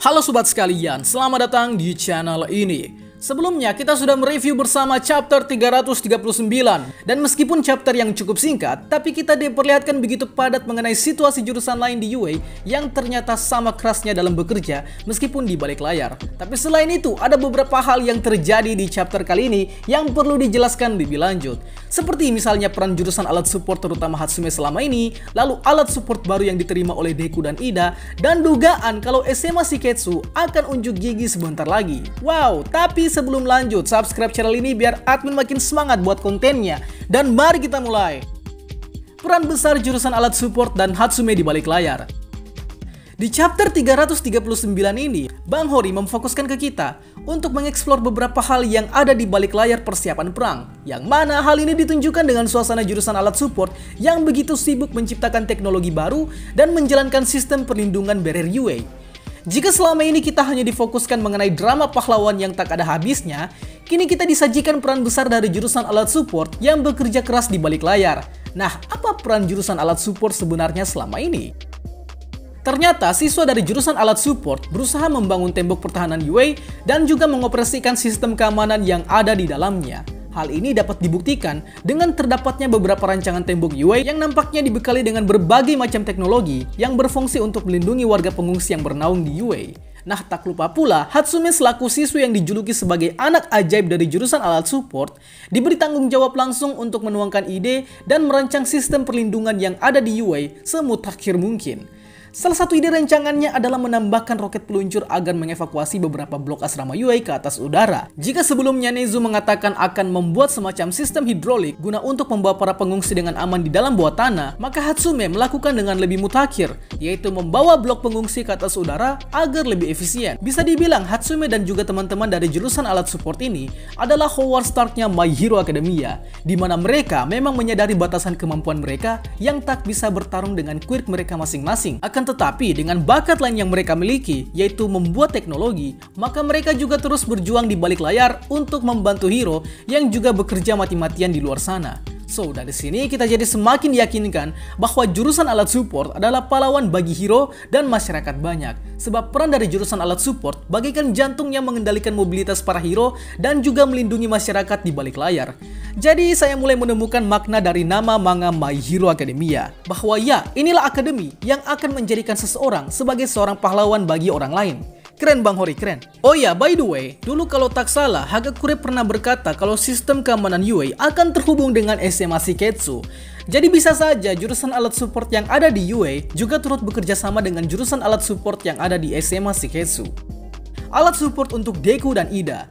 Halo sobat sekalian, selamat datang di channel ini. Sebelumnya kita sudah mereview bersama chapter 339. Dan meskipun chapter yang cukup singkat, tapi kita diperlihatkan begitu padat mengenai situasi jurusan lain di UA yang ternyata sama kerasnya dalam bekerja meskipun di balik layar. Tapi selain itu, ada beberapa hal yang terjadi di chapter kali ini yang perlu dijelaskan lebih lanjut. Seperti misalnya peran jurusan alat support terutama Hatsume selama ini, lalu alat support baru yang diterima oleh Deku dan Ida, dan dugaan kalau SMA Shiketsu akan unjuk gigi sebentar lagi. Wow, tapi sebelum lanjut, subscribe channel ini biar admin makin semangat buat kontennya. Dan mari kita mulai. Peran besar jurusan alat support dan Hatsume di balik layar. Di chapter 339 ini, Bang Hori memfokuskan ke kita untuk mengeksplor beberapa hal yang ada di balik layar persiapan perang. Yang mana hal ini ditunjukkan dengan suasana jurusan alat support yang begitu sibuk menciptakan teknologi baru dan menjalankan sistem perlindungan barrier UA. Jika selama ini kita hanya difokuskan mengenai drama pahlawan yang tak ada habisnya, kini kita disajikan peran besar dari jurusan alat support yang bekerja keras di balik layar. Nah, apa peran jurusan alat support sebenarnya selama ini? Ternyata siswa dari jurusan alat support berusaha membangun tembok pertahanan UA dan juga mengoperasikan sistem keamanan yang ada di dalamnya. Hal ini dapat dibuktikan dengan terdapatnya beberapa rancangan tembok UA yang nampaknya dibekali dengan berbagai macam teknologi yang berfungsi untuk melindungi warga pengungsi yang bernaung di UA. Nah, tak lupa pula, Hatsume selaku siswa yang dijuluki sebagai anak ajaib dari jurusan alat support diberi tanggung jawab langsung untuk menuangkan ide dan merancang sistem perlindungan yang ada di UA semutakhir mungkin. Salah satu ide rancangannya adalah menambahkan roket peluncur agar mengevakuasi beberapa blok asrama UA ke atas udara. Jika sebelumnya Nezu mengatakan akan membuat semacam sistem hidrolik guna untuk membawa para pengungsi dengan aman di dalam bawah tanah, maka Hatsume melakukan dengan lebih mutakhir, yaitu membawa blok pengungsi ke atas udara agar lebih efisien. Bisa dibilang Hatsume dan juga teman-teman dari jurusan alat support ini adalah Howard Stark-nya My Hero Academia, di mana mereka memang menyadari batasan kemampuan mereka yang tak bisa bertarung dengan quirk mereka masing-masing. Tetapi dengan bakat lain yang mereka miliki, yaitu membuat teknologi, maka mereka juga terus berjuang di balik layar untuk membantu hero yang juga bekerja mati-matian di luar sana. So, dari sini kita jadi semakin yakinkan bahwa jurusan alat support adalah pahlawan bagi hero dan masyarakat banyak. Sebab peran dari jurusan alat support bagaikan jantung yang mengendalikan mobilitas para hero dan juga melindungi masyarakat di balik layar. Jadi saya mulai menemukan makna dari nama manga My Hero Academia. Bahwa ya, inilah akademi yang akan menjadikan seseorang sebagai seorang pahlawan bagi orang lain. Keren Bang Hori, keren. Oh ya, by the way, dulu kalau tak salah, Hagakure pernah berkata kalau sistem keamanan UA akan terhubung dengan SMA Shiketsu. Jadi bisa saja jurusan alat support yang ada di UA juga turut bekerja sama dengan jurusan alat support yang ada di SMA Shiketsu. Alat support untuk Deku dan Ida.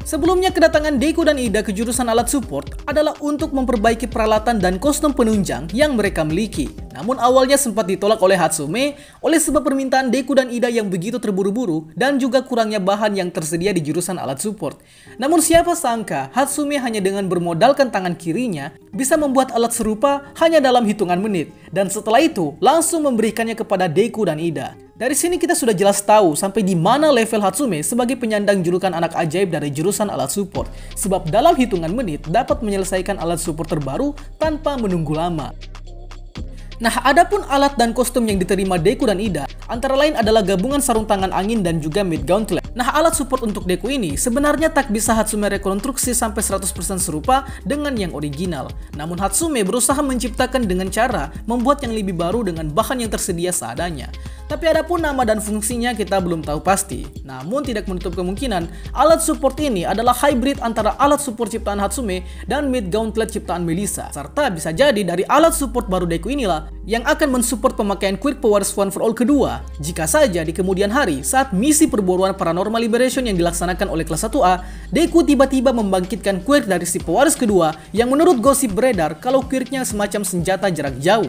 Sebelumnya kedatangan Deku dan Ida ke jurusan alat support adalah untuk memperbaiki peralatan dan kostum penunjang yang mereka miliki. Namun awalnya sempat ditolak oleh Hatsume oleh sebab permintaan Deku dan Ida yang begitu terburu-buru dan juga kurangnya bahan yang tersedia di jurusan alat support. Namun siapa sangka Hatsume hanya dengan bermodalkan tangan kirinya bisa membuat alat serupa hanya dalam hitungan menit. Dan setelah itu langsung memberikannya kepada Deku dan Ida. Dari sini kita sudah jelas tahu sampai di mana level Hatsume sebagai penyandang julukan anak ajaib dari jurusan alat support. Sebab dalam hitungan menit dapat menyelesaikan alat support terbaru tanpa menunggu lama. Nah, adapun alat dan kostum yang diterima Deku dan Ida antara lain adalah gabungan sarung tangan angin dan juga mid gauntlet. Nah, alat support untuk Deku ini sebenarnya tak bisa Hatsume rekonstruksi sampai 100% serupa dengan yang original. Namun Hatsume berusaha menciptakan dengan cara membuat yang lebih baru dengan bahan yang tersedia seadanya. Tapi adapun nama dan fungsinya kita belum tahu pasti. Namun tidak menutup kemungkinan alat support ini adalah hybrid antara alat support ciptaan Hatsume dan mid gauntlet ciptaan Melissa. Serta bisa jadi dari alat support baru Deku inilah yang akan mensupport pemakaian Quirk Powers One for All kedua. Jika saja di kemudian hari saat misi perburuan Paranormal Liberation yang dilaksanakan oleh kelas 1A, Deku tiba-tiba membangkitkan Quirk dari si pewaris kedua yang menurut gosip beredar kalau Quirknya semacam senjata jarak jauh.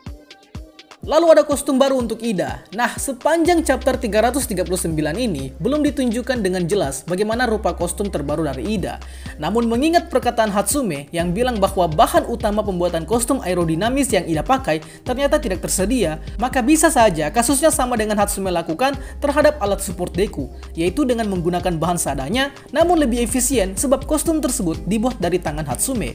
Lalu ada kostum baru untuk Ida. Nah, sepanjang chapter 339 ini belum ditunjukkan dengan jelas bagaimana rupa kostum terbaru dari Ida. Namun mengingat perkataan Hatsume yang bilang bahwa bahan utama pembuatan kostum aerodinamis yang Ida pakai ternyata tidak tersedia, maka bisa saja kasusnya sama dengan Hatsume lakukan terhadap alat support Deku, yaitu dengan menggunakan bahan seadanya namun lebih efisien sebab kostum tersebut dibuat dari tangan Hatsume.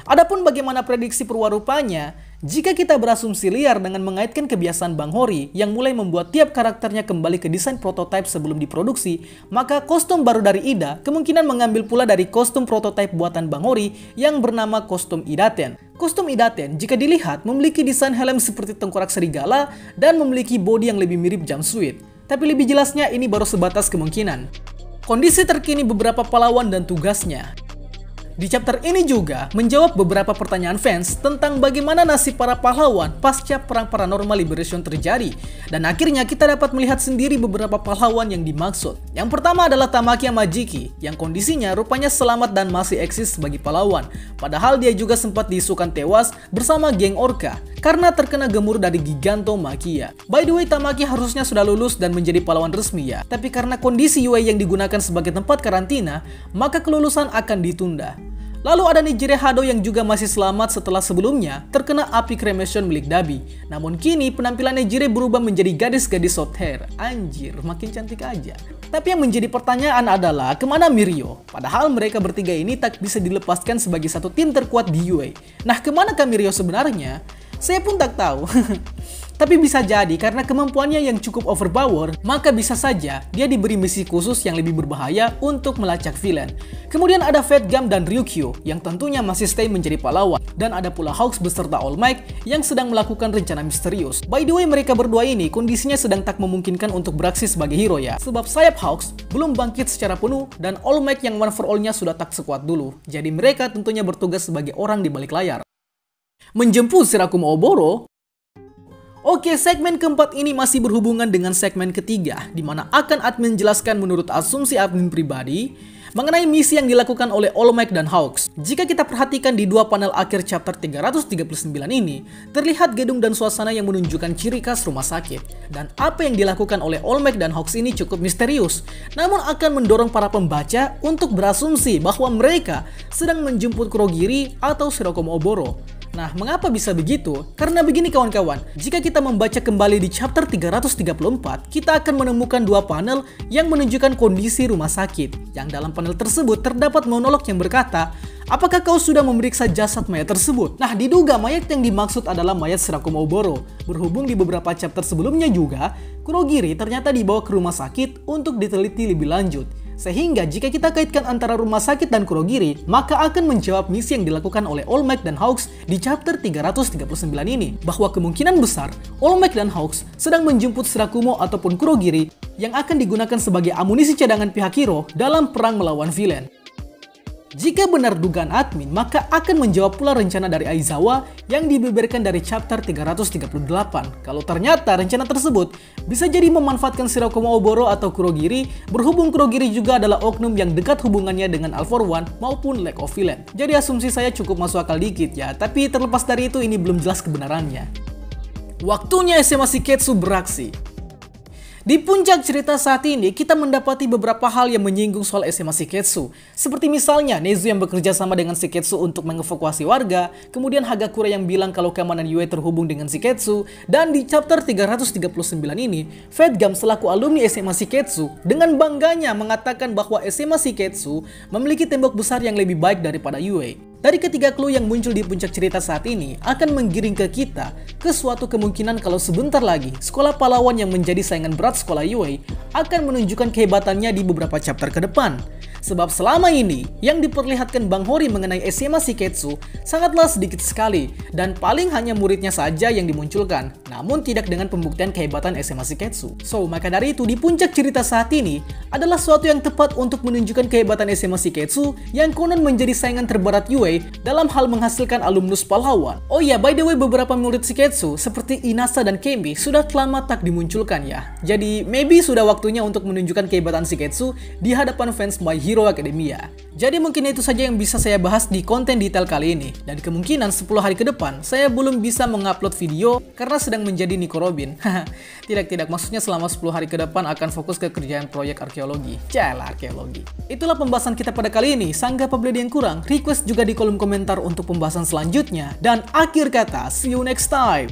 Adapun bagaimana prediksi perwarupanya, Jika kita berasumsi liar dengan mengaitkan kebiasaan Bang Hori yang mulai membuat tiap karakternya kembali ke desain prototipe sebelum diproduksi, maka kostum baru dari Ida kemungkinan mengambil pula dari kostum prototipe buatan Bang Hori yang bernama kostum Idaten. Kostum Idaten jika dilihat memiliki desain helm seperti tengkorak serigala dan memiliki bodi yang lebih mirip Jumpsuit. Tapi lebih jelasnya ini baru sebatas kemungkinan. Kondisi terkini beberapa pahlawan dan tugasnya. Di chapter ini juga menjawab beberapa pertanyaan fans tentang bagaimana nasib para pahlawan pasca Perang Paranormal Liberation terjadi. Dan akhirnya kita dapat melihat sendiri beberapa pahlawan yang dimaksud. Yang pertama adalah Tamaki Majiki, yang kondisinya rupanya selamat dan masih eksis sebagai pahlawan. Padahal dia juga sempat diisukan tewas bersama geng Orca karena terkena gemur dari Gigantomachia. By the way, Tamaki harusnya sudah lulus dan menjadi pahlawan resmi ya. Tapi karena kondisi UA yang digunakan sebagai tempat karantina, maka kelulusan akan ditunda. Lalu ada Nejire Hado yang juga masih selamat setelah sebelumnya terkena api cremation milik Dabi. Namun kini penampilan Nejire berubah menjadi gadis-gadis short hair. Anjir, makin cantik aja. Tapi yang menjadi pertanyaan adalah kemana Mirio? Padahal mereka bertiga ini tak bisa dilepaskan sebagai satu tim terkuat di UA. Nah, kemanakah Mirio sebenarnya? Saya pun tak tahu. Tapi bisa jadi karena kemampuannya yang cukup overpower, maka bisa saja dia diberi misi khusus yang lebih berbahaya untuk melacak villain. Kemudian ada Fat Gum dan Ryukyu yang tentunya masih stay menjadi pahlawan. Dan ada pula Hawks beserta All Might yang sedang melakukan rencana misterius. By the way, mereka berdua ini kondisinya sedang tak memungkinkan untuk beraksi sebagai hero ya. Sebab sayap Hawks belum bangkit secara penuh dan All Might yang one for all-nya sudah tak sekuat dulu. Jadi mereka tentunya bertugas sebagai orang di balik layar. Menjemput Shirakumo Oboro. Oke, segmen keempat ini masih berhubungan dengan segmen ketiga, di mana akan admin jelaskan menurut asumsi admin pribadi mengenai misi yang dilakukan oleh All Might dan Hawks. Jika kita perhatikan di dua panel akhir chapter 339 ini, terlihat gedung dan suasana yang menunjukkan ciri khas rumah sakit. Dan apa yang dilakukan oleh All Might dan Hawks ini cukup misterius, namun akan mendorong para pembaca untuk berasumsi bahwa mereka sedang menjemput Kurogiri atau Shirakumo Oboro. Nah, mengapa bisa begitu? Karena begini kawan-kawan, jika kita membaca kembali di chapter 334, kita akan menemukan dua panel yang menunjukkan kondisi rumah sakit. Yang dalam panel tersebut terdapat monolog yang berkata, "Apakah kau sudah memeriksa jasad mayat tersebut?" Nah, diduga mayat yang dimaksud adalah mayat Shirakumo Oboro. Berhubung di beberapa chapter sebelumnya juga, Kurogiri ternyata dibawa ke rumah sakit untuk diteliti lebih lanjut. Sehingga jika kita kaitkan antara rumah sakit dan Kurogiri, maka akan menjawab misi yang dilakukan oleh All Might dan Hawks di chapter 339 ini. Bahwa kemungkinan besar, All Might dan Hawks sedang menjemput Shirakumo ataupun Kurogiri yang akan digunakan sebagai amunisi cadangan pihak hero dalam perang melawan villain. Jika benar dugaan admin, maka akan menjawab pula rencana dari Aizawa yang dibeberkan dari chapter 338. Kalau ternyata rencana tersebut bisa jadi memanfaatkan Shirakumo Oboro atau Kurogiri, berhubung Kurogiri juga adalah oknum yang dekat hubungannya dengan All For One maupun Lack of Villain. Jadi asumsi saya cukup masuk akal dikit ya, tapi terlepas dari itu ini belum jelas kebenarannya. Waktunya SMA Shiketsu beraksi. Di puncak cerita saat ini, kita mendapati beberapa hal yang menyinggung soal SMA Shiketsu. Seperti misalnya, Nezu yang bekerja sama dengan Shiketsu untuk mengevakuasi warga, kemudian Hagakure yang bilang kalau keamanan Yue terhubung dengan Shiketsu, dan di chapter 339 ini, Fat Gum selaku alumni SMA Shiketsu dengan bangganya mengatakan bahwa SMA Shiketsu memiliki tembok besar yang lebih baik daripada Yue. Dari ketiga clue yang muncul di puncak cerita saat ini akan menggiring ke kita ke suatu kemungkinan kalau sebentar lagi sekolah pahlawan yang menjadi saingan berat sekolah Yue akan menunjukkan kehebatannya di beberapa chapter ke depan. Sebab selama ini yang diperlihatkan Bang Hori mengenai SMA Shiketsu sangatlah sedikit sekali dan paling hanya muridnya saja yang dimunculkan, namun tidak dengan pembuktian kehebatan SMA Shiketsu. So, maka dari itu di puncak cerita saat ini adalah suatu yang tepat untuk menunjukkan kehebatan SMA Shiketsu yang konon menjadi saingan terberat Yue dalam hal menghasilkan alumnus pahlawan. Oh ya, by the way, beberapa murid Shiketsu seperti Inasa dan Kemi sudah lama tak dimunculkan ya. Jadi maybe sudah waktunya untuk menunjukkan kehebatan Shiketsu di hadapan fans My Hero Academia. Jadi mungkin itu saja yang bisa saya bahas di konten detail kali ini. Dan kemungkinan 10 hari ke depan saya belum bisa mengupload video karena sedang menjadi Nico Robin. Tidak, maksudnya selama 10 hari ke depan akan fokus ke kerjaan proyek arkeologi. Jalah arkeologi. Itulah pembahasan kita pada kali ini. Sanggah apabila ada yang kurang, request juga di kolom komentar untuk pembahasan selanjutnya. Dan akhir kata, see you next time.